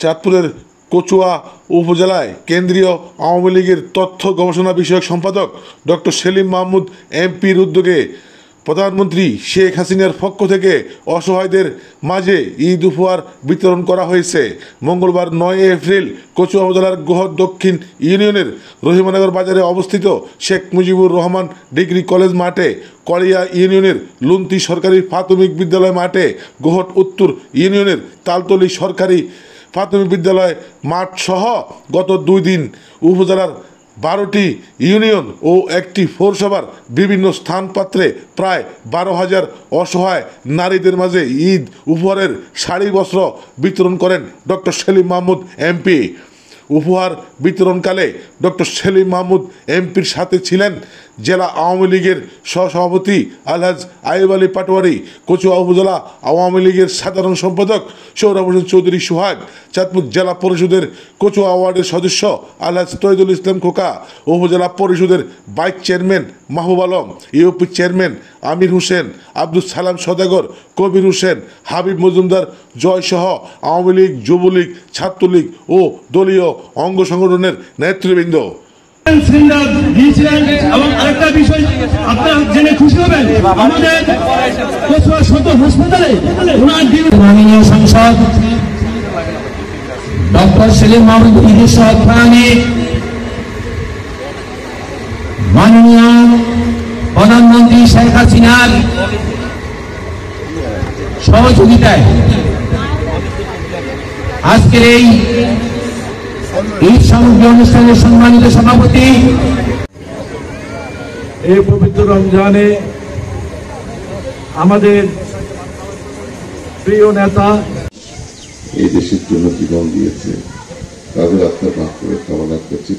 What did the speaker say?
চাঁদপুরের কচুয়া উপজেলায় কেন্দ্রীয় আওয়ামী লীগের তথ্য গবেষণা বিষয়ক সম্পাদক ডক্টর সেলিম মাহমুদ এমপির উদ্যোগে প্রধানমন্ত্রী শেখ হাসিনার পক্ষ থেকে অসহায়দের মাঝে ঈদ উপহার বিতরণ করা হয়েছে। মঙ্গলবার 9 এপ্রিল কচুয়া উপজেলার গোহর দক্ষিণ ইউনিয়নের রহিমানগর বাজারে অবস্থিত শেখ মুজিবুর রহমান ডিগ্রি কলেজ মাঠে, কলিয়া ইউনিয়নের লুন্তি সরকারি প্রাথমিক বিদ্যালয় মাঠে, গোহর উত্তর ইউনিয়নের তালতলি সরকারি প্রাথমিক বিদ্যালয় মাঠ সহ গত 2 দিন উপজেলার 12টি ইউনিয়ন ও একটি পৌরসভার বিভিন্ন স্থানপাত্রে প্রায় 12,000 অসহায় নারীদের মাঝে ঈদ উপহারের শাড়ি বস্ত্র বিতরণ করেন ডক্টর সেলিম মাহমুদ এমপি। উপহার বিতরণকালে ডক্টর সেলিম মাহমুদ এমপির সাথে ছিলেন জেলা আওয়ামী লীগের সহসভাপতি আলহাজ আইয়ুব আলী পাটোয়ারি, কচুয়া উপজেলা আওয়ামী লীগের সাধারণ সম্পাদক সোহরাব হোসেন চৌধুরী সোহাগ, চাঁদপুর জেলা পরিষদের কচুয়া ওয়ার্ডের সদস্য আলহাজ তৈদুল ইসলাম খোকা, উপজেলা পরিষদের vice chairman Mahbub Alam, UP chairman Amir Hossain, Abdul Salam সদাগর, কবির হোসেন, হাবিব মজুমদার জয়সহ আওয়ামী লীগ, যুবলীগ, ছাত্রলীগ ও দলীয় অঙ্গ সংগঠনের নেতৃবৃন্দ। এবং আরেকটা বিষয় আপনারা জেনে খুশি হবেন, আমাদের কচুয়া সদর হাসপাতালে মাননীয় সাংসদ ডক্টর সেলিম মাহমুদ ঈদের সহপ্রাণে মাননীয় প্রধানমন্ত্রী শেখ হাসিনার সহযোগিতায় আজকের এই ঈদ সামগ্রী অনুষ্ঠানের সম্মানিত সভাপতি, এই পবিত্র রমজানে আমাদের প্রিয় নেতা এই দেশের জন্য জীবন দিয়েছে, তাদের আত্মার মাফ করে কামনা করছি।